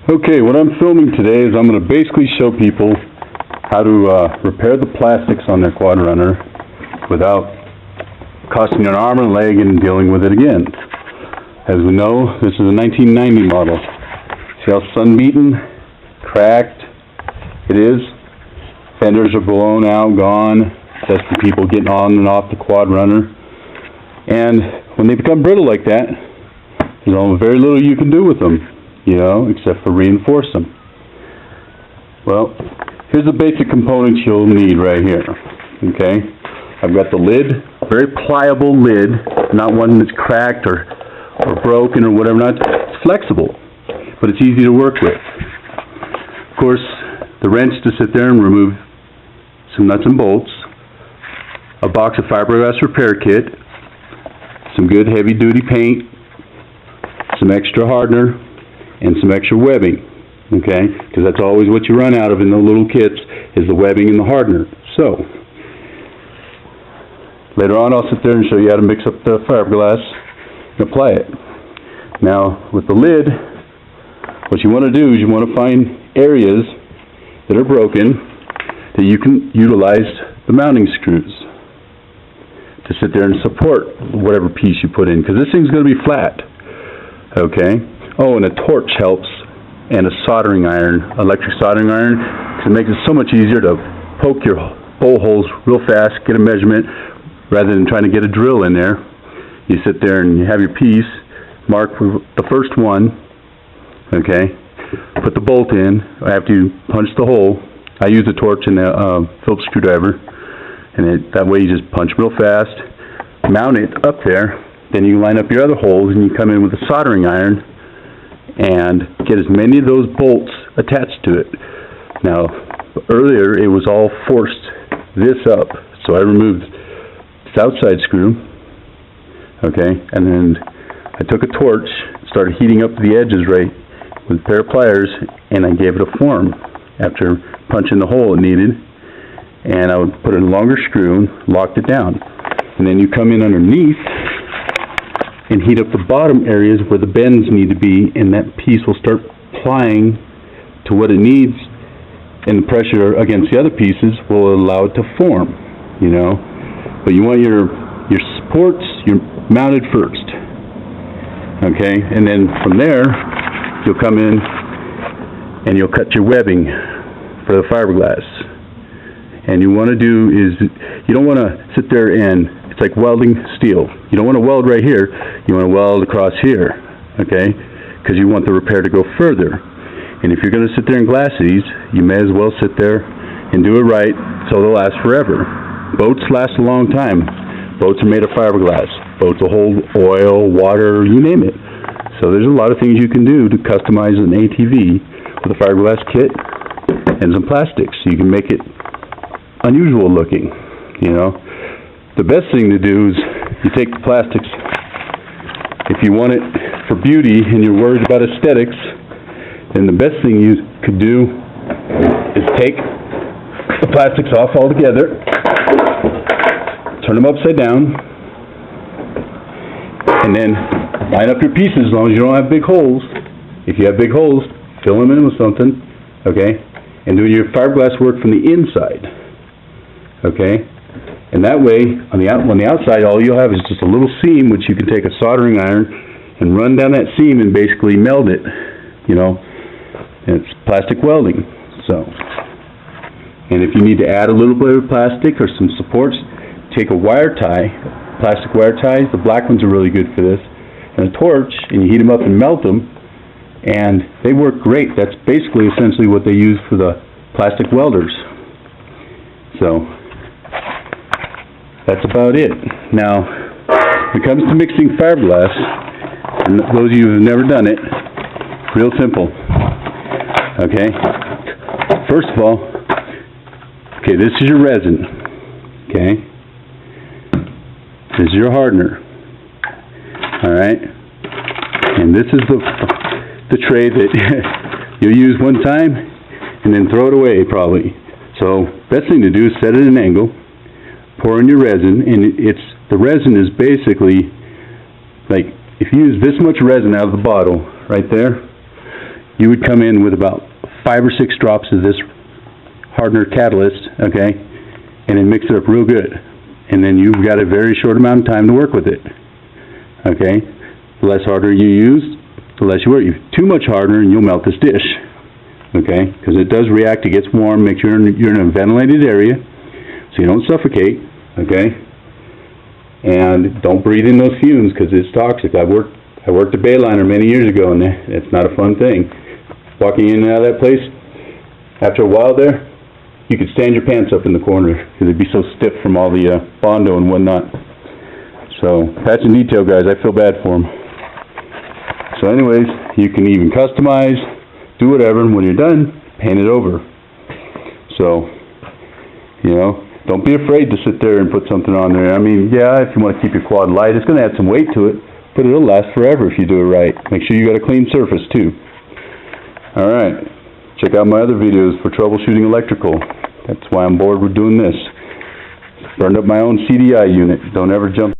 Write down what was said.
Okay, what I'm filming today is I'm going to basically show people how to repair the plastics on their quad runner without costing an arm and a leg and dealing with it again. As we know, this is a 1990 model. See how sun-beaten, cracked it is? Fenders are blown out, gone. That's the people getting on and off the quad runner. And when they become brittle like that, there's very little you can do with them, except for reinforce them. Well, here's the basic components you'll need right here, okay? I've got the lid, very pliable lid, not one that's cracked or broken or whatever. It's flexible, but it's easy to work with. Of course, the wrench to sit there and remove some nuts and bolts, a box of fiberglass repair kit, some good heavy-duty paint, some extra hardener, and some extra webbing, okay? Because that's always what you run out of in the little kits is the webbing and the hardener. So, later on I'll sit there and show you how to mix up the fiberglass and apply it. Now, with the lid, what you want to do is you want to find areas that are broken that you can utilize the mounting screws to sit there and support whatever piece you put in, because this thing's going to be flat, okay? Oh, and a torch helps, and a soldering iron, electric soldering iron, because it makes it so much easier to poke your bowl holes real fast, get a measurement, rather than trying to get a drill in there. You sit there and you have your piece, mark the first one, okay? Put the bolt in after you punch the hole. I use a torch and a Phillips screwdriver, and that way you just punch real fast, mount it up there, then you line up your other holes and you come in with a soldering iron and get as many of those bolts attached to it. Now, earlier it was all forced this up, so I removed this outside screw, okay, and then I took a torch, started heating up the edges right with a pair of pliers, and I gave it a form after punching the hole it needed, and I would put in a longer screw and locked it down. And then you come in underneath and heat up the bottom areas where the bends need to be, and that piece will start applying to what it needs, and the pressure against the other pieces will allow it to form, But you want your supports, you're mounted first, okay? And then from there, you'll come in and you'll cut your webbing for the fiberglass. And you want to do is, you don't want to sit there and, it's like welding steel. You don't want to weld right here, you want to weld across here, okay? Because you want the repair to go further. And if you're going to sit there and glass these, you may as well sit there and do it right so they'll last forever. Boats last a long time. Boats are made of fiberglass. Boats will hold oil, water, you name it. So there's a lot of things you can do to customize an ATV with a fiberglass kit and some plastics. You can make it unusual looking, The best thing to do is you take the plastics, if you want it for beauty and you're worried about aesthetics, then the best thing you could do is take the plastics off altogether, turn them upside down, and then line up your pieces as long as you don't have big holes. If you have big holes, fill them in with something, okay? And do your fiberglass work from the inside, okay? And that way, on the outside, all you'll have is just a little seam, which you can take a soldering iron and run down that seam and basically meld it, And it's plastic welding, so. And if you need to add a little bit of plastic or some supports, take a wire tie, plastic wire ties, the black ones are really good for this, and a torch, and you heat them up and melt them, and they work great. That's basically essentially what they use for the plastic welders. So, that's about it. Now, when it comes to mixing fiberglass, and those of you who have never done it, real simple, okay? First of all, okay, this is your resin, okay? This is your hardener, all right? And this is the tray that you'll use one time and then throw it away probably. So, best thing to do is set it at an angle, pour in your resin, and the resin is basically like, if you use this much resin out of the bottle right there, you would come in with about 5 or 6 drops of this hardener catalyst, okay, and then mix it up real good. And then you've got a very short amount of time to work with it, okay? The less hardener you use, the less you work. Too much hardener and you'll melt this dish, okay? Because it does react, it gets warm, make sure you're in a ventilated area so you don't suffocate, okay? And don't breathe in those fumes because it's toxic. I worked a Bayliner many years ago, and it's not a fun thing. Walking in and out of that place, after a while there, you could stand your pants up in the corner because they'd be so stiff from all the Bondo and whatnot. So, that's in detail, guys. I feel bad for them. So anyways, you can even customize, do whatever, and when you're done, paint it over. So, you know, don't be afraid to sit there and put something on there. I mean, yeah, if you want to keep your quad light, it's going to add some weight to it, but it'll last forever if you do it right. Make sure you got a clean surface, too. Alright, check out my other videos for troubleshooting electrical. That's why I'm bored with doing this. Burned up my own CDI unit. Don't ever jump